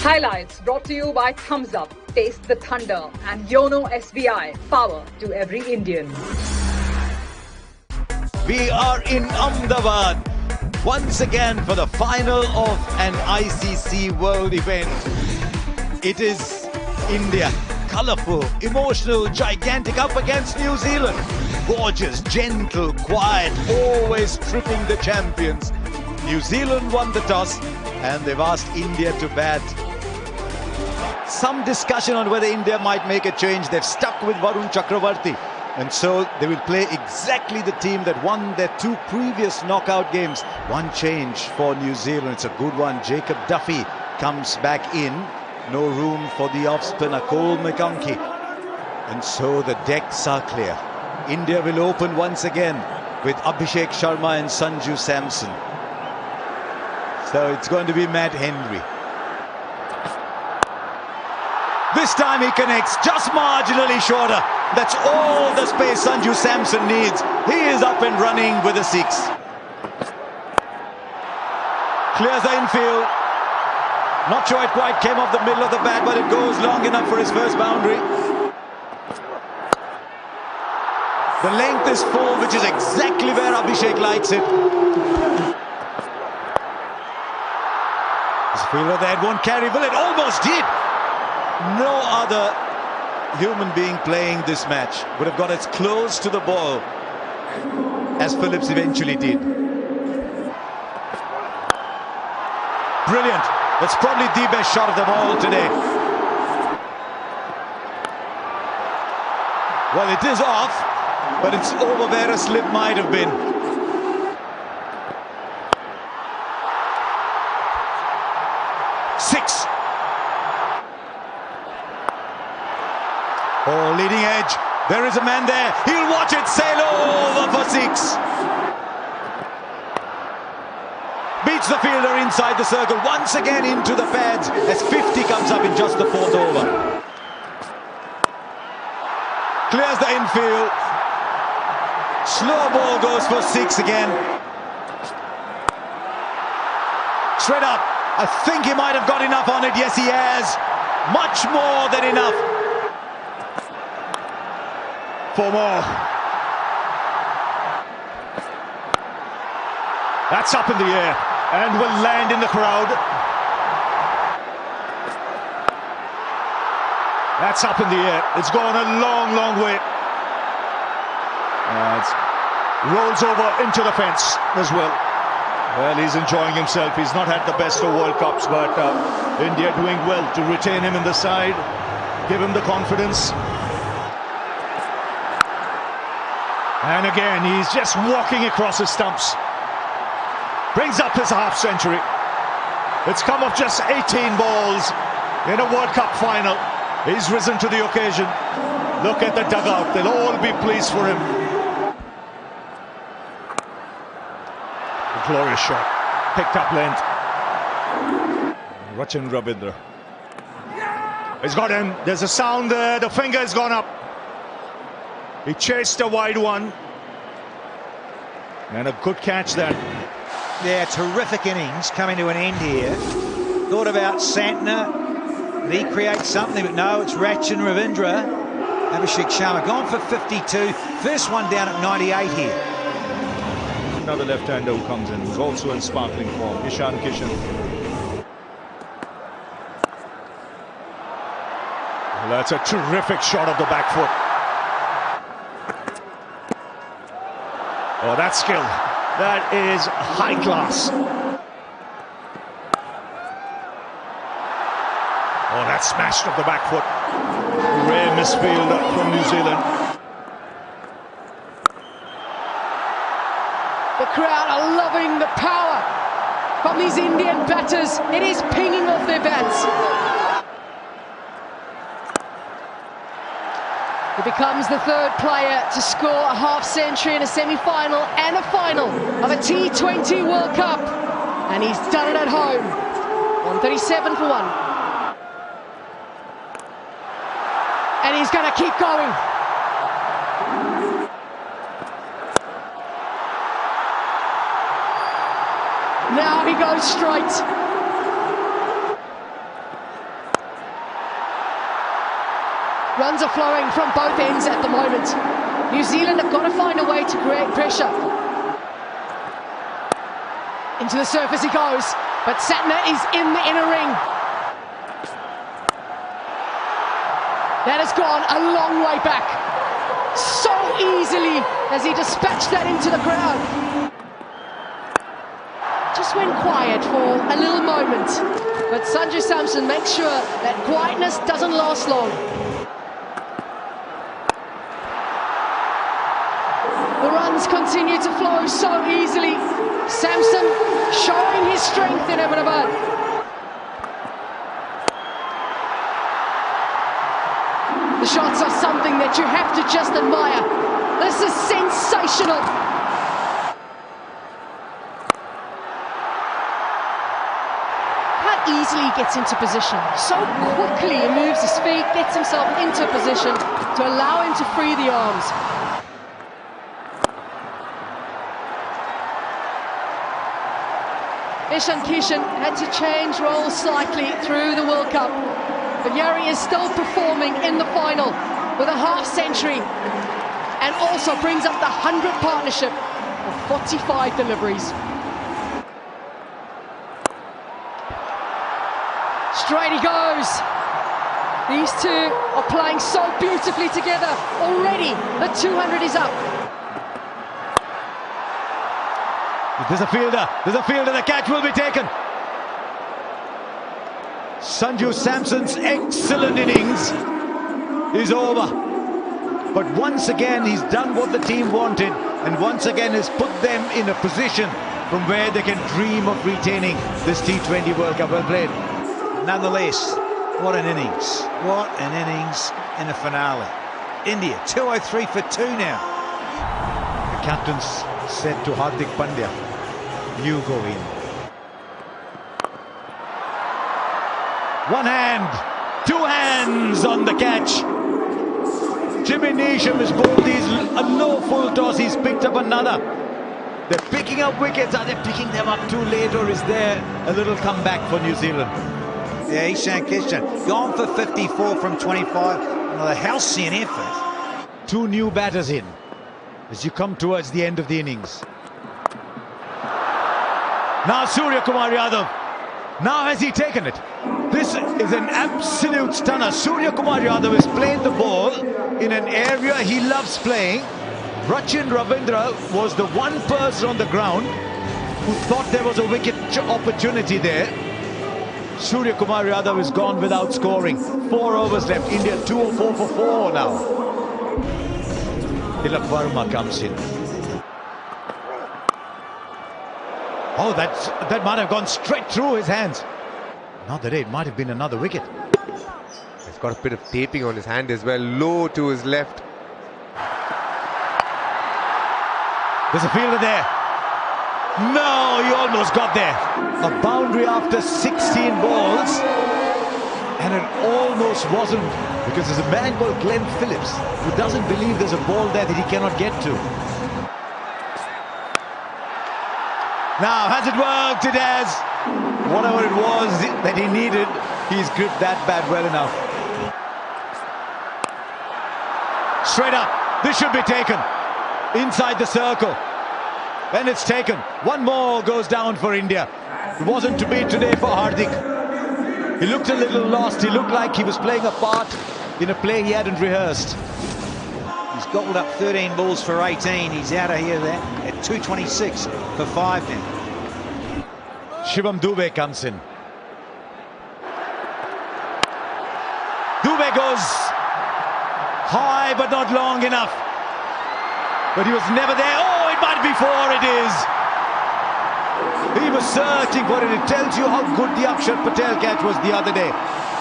Highlights brought to you by Thumbs Up, Taste the Thunder, and Yono SBI, power to every Indian. We are in Ahmedabad once again for the final of an ICC World event. It is India, colourful, emotional, gigantic, up against New Zealand. Gorgeous, gentle, quiet, always tripping the champions. New Zealand won the toss and they've asked India to bat. Some discussion on whether India might make a change. They've stuck with Varun Chakravarti. And so they will play exactly the team that won their two previous knockout games. One change for New Zealand. It's a good one. Jacob Duffy comes back in. No room for the off-spinner Cole McConkie. And so the decks are clear. India will open once again with Abhishek Sharma and Sanju Samson. So it's going to be Matt Henry. This time he connects just marginally shorter. That's all the space Sanju Samson needs. He is up and running with a six. Clears the infield. Not sure it quite came off the middle of the bat, but it goes long enough for his first boundary. The length is full, which is exactly where Abhishek likes it. This fielder there won't carry. Will it? Almost did. No other human being playing this match would have got as close to the ball as Phillips eventually did. Brilliant. That's probably the best shot of them all today. Well, it is off, but it's over where a slip might have been. Six. Oh, leading edge. There is a man there. He'll watch it sail over for six. Beats the fielder inside the circle. Once again into the pads as 50 comes up in just the fourth over. Clears the infield. Slow ball goes for six again. Straight up. I think he might have got enough on it. Yes, he has. Much more than enough. For more. That's up in the air and will land in the crowd. That's up in the air. It's gone a long, long way. It rolls over into the fence as well. Well, he's enjoying himself. He's not had the best of World Cups, but India doing well to retain him in the side, give him the confidence. And again, he's just walking across his stumps. Brings up his half century. It's come off just 18 balls in a World Cup final. He's risen to the occasion. Look at the dugout. They'll all be pleased for him. A glorious shot. Picked up length. Rachin Ravindra. He's got him. There's a sound there. The finger has gone up. He chased a wide one. And a good catch then. Yeah, terrific innings coming to an end here. Thought about Santner. Did he create something? But no, it's Rachin Ravindra. Abhishek Sharma gone for 52. First one down at 98 here. Another left-hander who comes in, who's also in sparkling form, Ishan Kishan. Well, that's a terrific shot of the back foot. Oh, that's skill. That is high class. Oh, that smashed off the back foot. Rare misfield from New Zealand. The crowd are loving the power from these Indian batters. It is pinging off their bats. He becomes the third player to score a half-century in a semi-final and a final of a T20 World Cup. And he's done it at home. 137 for one. And he's going to keep going. Now he goes straight. Runs are flowing from both ends at the moment. New Zealand have got to find a way to create pressure. Into the surface he goes, but Santner is in the inner ring. That has gone a long way back. So easily as he dispatched that into the crowd. Just went quiet for a little moment, but Sanju Samson makes sure that quietness doesn't last long. The runs continue to flow so easily. Samson showing his strength in Ahmedabad. The shots are something that you have to just admire. This is sensational. How easily he gets into position. So quickly he moves his feet, gets himself into position to allow him to free the arms. Ishan Kishan had to change roles slightly through the World Cup, but Yari is still performing in the final with a half-century and also brings up the 100 partnership of 45 deliveries. Straight he goes. These two are playing so beautifully together. Already the 200 is up. There's a fielder, the catch will be taken. Sanju Samson's excellent innings is over. But once again, he's done what the team wanted, and once again has put them in a position from where they can dream of retaining this T20 World Cup. Well played. Nonetheless, what an innings. What an innings in a finale. India, 203 for 2 now. The captain's said to Hardik Pandya, you go in. One hand, two hands on the catch. Jimmy Neesham has bowled these a low full toss. He's picked up another. They're picking up wickets. Are they picking them up too late, or is there a little comeback for New Zealand? Yeah, Ishan Kishan gone for 54 from 25. Another halcyon effort. Two new batters in as you come towards the end of the innings. Now Surya Kumar Yadav. Now has he taken it? This is an absolute stunner. Surya Kumar Yadav has played the ball in an area he loves playing. Rachin Ravindra was the one person on the ground who thought there was a wicket opportunity there. Surya Kumar Yadav is gone without scoring. 4 overs left. India 204 for 4 now. Tilak Verma comes in. Oh, that might have gone straight through his hands. Another day, it might have been another wicket. He's got a bit of taping on his hand as well, low to his left. There's a fielder there. No, he almost got there. A boundary after 16 balls. And it almost wasn't, because there's a man called Glenn Phillips who doesn't believe there's a ball there that he cannot get to. Now, has it worked? It has. Whatever it was that he needed, he's gripped that bat well enough. Straight up. This should be taken. Inside the circle. And it's taken. One more goes down for India. It wasn't to be today for Hardik. He looked a little lost. He looked like he was playing a part in a play he hadn't rehearsed. He's gobbled up 13 balls for 18. He's out of here there at 226 for 5 now. Shivam Dube comes in. Dube goes high but not long enough. But he was never there. Oh, it might be 4. It is. He was searching for it. It tells you how good the Akshar Patel catch was the other day.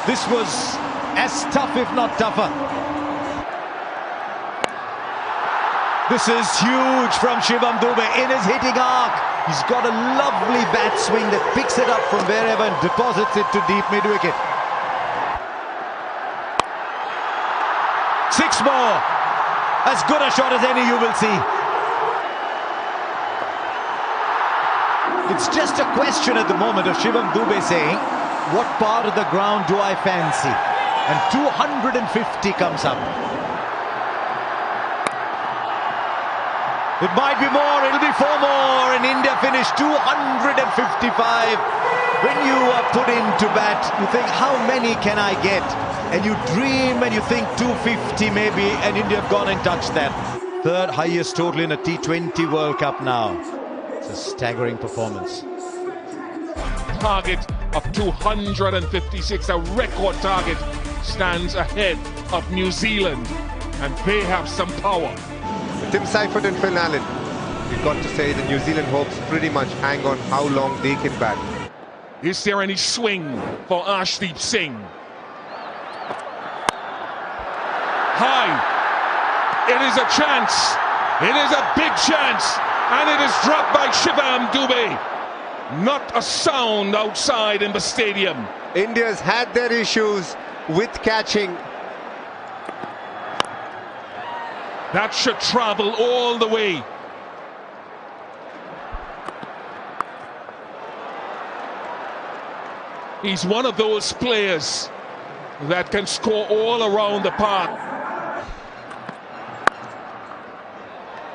This was as tough, if not tougher. This is huge from Shivam Dube in his hitting arc. He's got a lovely bat swing that picks it up from wherever and deposits it to deep mid-wicket. 6 more. As good a shot as any you will see. It's just a question at the moment of Shivam Dube saying, what part of the ground do I fancy? And 250 comes up. It might be more, it'll be 4 more, and India finish 255. When you are put into bat, you think, how many can I get? And you dream and you think 250 maybe, and India have gone and touched that. Third highest total in a T20 World Cup now. It's a staggering performance. Target of 256, a record target, stands ahead of New Zealand, and they have some power. Tim Seifert and Phil Allen, we've got to say the New Zealand hopes pretty much hang on how long they can bat. Is there any swing for Arshdeep Singh? High. It is a chance. It is a big chance. And it is dropped by Shivam Dube. Not a sound outside in the stadium. India's had their issues with catching. That should travel all the way. He's one of those players that can score all around the park.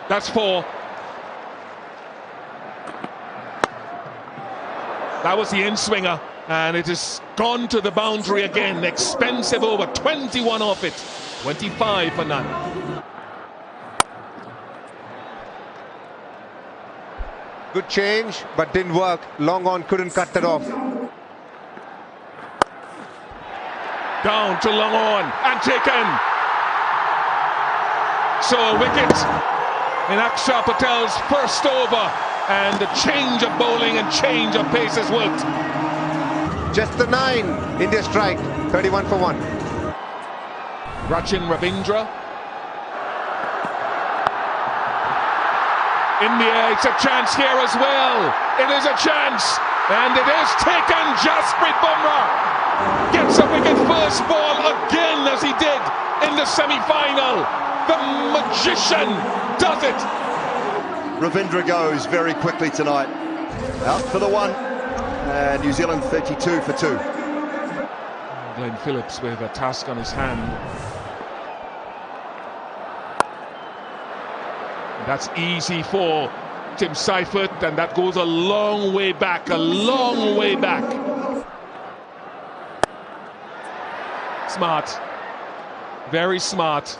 That's 4. That was the in-swinger, and it has gone to the boundary again. Expensive over, 21 off it, 25 for none. Good change, but didn't work. Long on, couldn't cut that off. Down to long on and taken. So a wicket in Akshar Patel's first over, and the change of bowling and change of pace has worked. Just the 9. India strike, 31 for 1. Rachin Ravindra. In the air, it's a chance here as well. It is a chance, and it is taken. Jasprit Bumrah gets a wicket first ball again, as he did in the semi-final. The magician does it. Ravindra goes very quickly tonight. Out for the 1, and New Zealand 32 for 2. Glenn Phillips with a task on his hand. That's easy for Tim Seifert, and that goes a long way back, a long way back. Smart, very smart.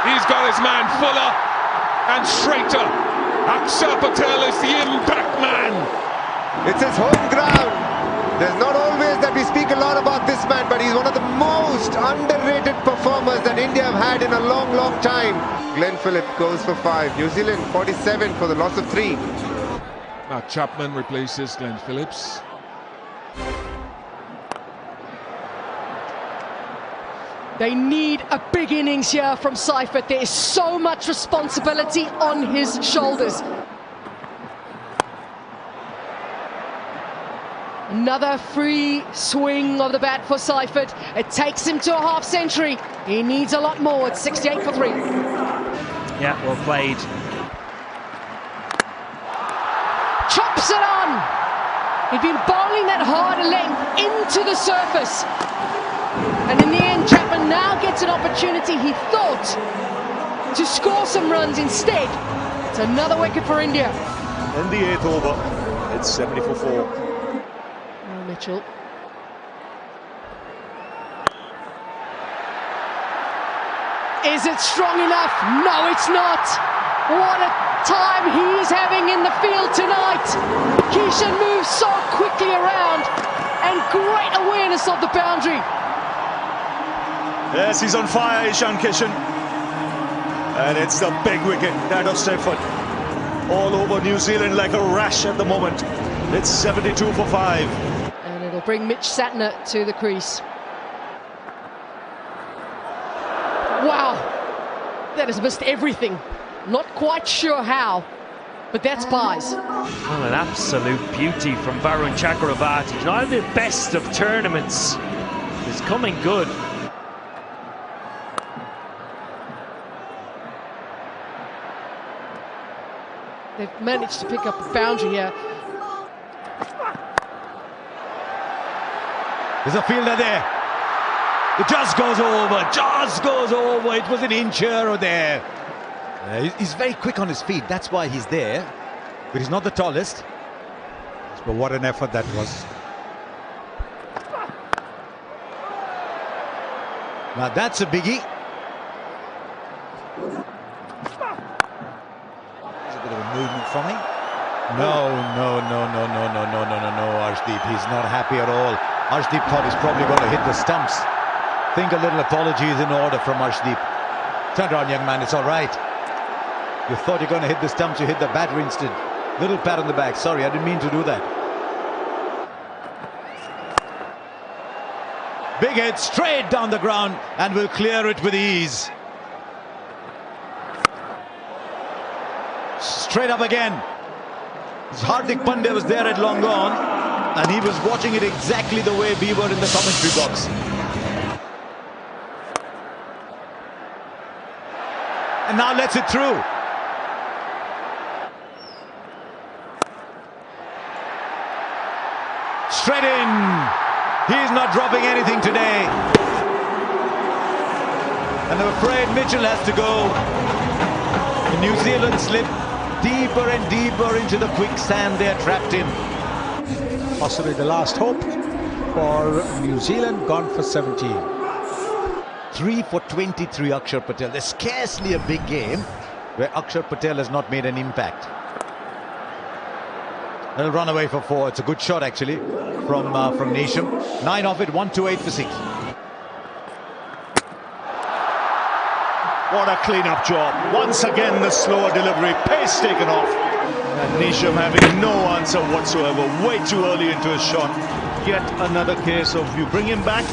He's got his man Fuller and straighter. Akshar Patel is the impact man. It's his home ground. There's not always that we speak a lot about this man, but he's one of the most underrated performers that India have had in a long, long time. Glenn Phillips goes for 5. New Zealand 47 for the loss of 3. Matt Chapman replaces Glenn Phillips. They need a big innings here from Seifert. There is so much responsibility on his shoulders. Another free swing of the bat for Seifert. It takes him to a half century. He needs a lot more. It's 68 for 3. Yeah, well played. Chops it on. He'd been bowling that harder length into the surface. And in the end, Chapman now gets an opportunity, he thought, to score some runs instead. It's another wicket for India. In the 8th over, it's 70 for 4. Mitchell. Is it strong enough? No, it's not. What a time he's having in the field tonight. Kishan moves so quickly around, and great awareness of the boundary. Yes, he's on fire, Ishan Kishan. And it's the big wicket, that of Seifert. All over New Zealand like a rash at the moment. It's 72 for 5. And it'll bring Mitch Santner to the crease. Wow, that has missed everything. Not quite sure how, but that's pies. Well, an absolute beauty from Varun Chakravarti. Not in the best of tournaments. It's coming good. They've managed to pick up a boundary here. There's a fielder there. It just goes over, It was an inch here or there. He's very quick on his feet, that's why he's there. But he's not the tallest. But what an effort that was. Now that's a biggie. There's a bit of a movement from him. No, Arshdeep. He's not happy at all. Arshdeep thought he's probably going to hit the stumps. Think a little apology is in order from Arshdeep. Turn around, young man, it's all right. You thought you're going to hit the stumps, you hit the battery instead. Little pat on the back. Sorry, I didn't mean to do that. Big hit straight down the ground and will clear it with ease. Straight up again. Hardik Pandya was there at long gone and he was watching it exactly the way we were in the commentary box. And now lets it through. Straight in. He's not dropping anything today. And I'm afraid Mitchell has to go. The New Zealand slip deeper and deeper into the quicksand they're trapped in. Possibly the last hope for New Zealand, gone for 17. 3 for 23, Akshar Patel. There's scarcely a big game where Akshar Patel has not made an impact. He'll run away for 4. It's a good shot actually from Nisham. 9 of it, 1-8 for 6. What a clean-up job. Once again, the slower delivery, pace taken off. And Nisham having no answer whatsoever, way too early into his shot. Yet another case of you bring him back,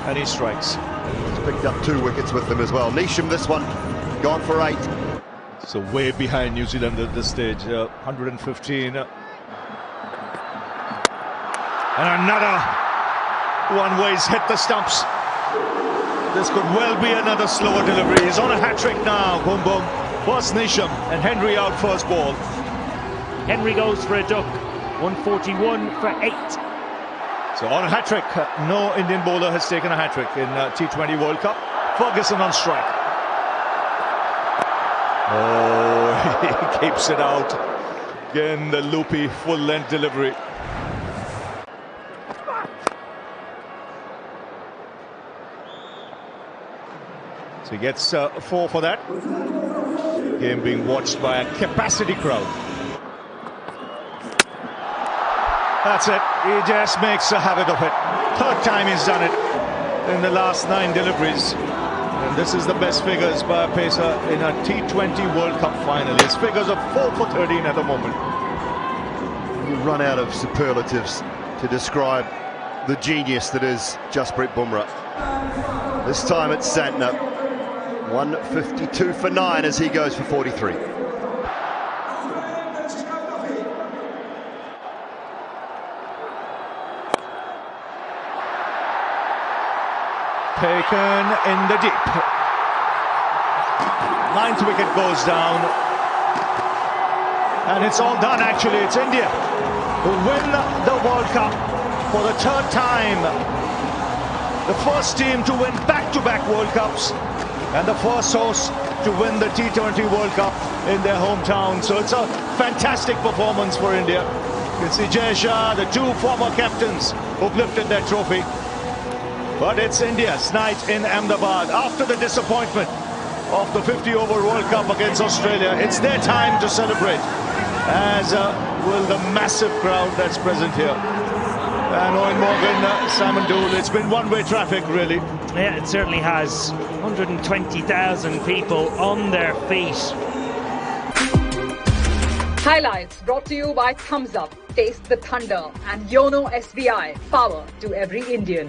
and he strikes. He's picked up 2 wickets with them as well. Nisham, this one, gone for 8. So way behind New Zealand at this stage, 115. And another one where he's hit the stumps. This could well be another slower delivery. He's on a hat-trick now. Boom, boom. First Nisham and Henry out first ball. Henry goes for a duck. 141 for 8. So on a hat-trick. No Indian bowler has taken a hat-trick in T20 World Cup. Ferguson on strike. Oh, he keeps it out. Again, the loopy full-length delivery. So he gets 4 for that. Game being watched by a capacity crowd. That's it. He just makes a habit of it. 3rd time he's done it in the last 9 deliveries. And this is the best figures by a pacer in a T20 World Cup final. His figures are 4 for 13 at the moment. You run out of superlatives to describe the genius that is Jasprit Bumrah. This time it's Santner. 152 for 9 as he goes for 43. Taken in the deep. 9th wicket goes down. And it's all done actually. It's India who win the World Cup for the 3rd time. The first team to win back-to-back World Cups. And the first host to win the T20 World Cup in their hometown. So it's a fantastic performance for India. You can see Jay Shah, the 2 former captains who've lifted their trophy. But it's India's night in Ahmedabad. After the disappointment of the 50-over World Cup against Australia, it's their time to celebrate, as will the massive crowd that's present here. And Owen Morgan, Simon Dool, it's been one-way traffic, really. Yeah, it certainly has. 120,000 people on their feet. Highlights brought to you by Thumbs Up, Taste the Thunder, and YONO SBI, power to every Indian.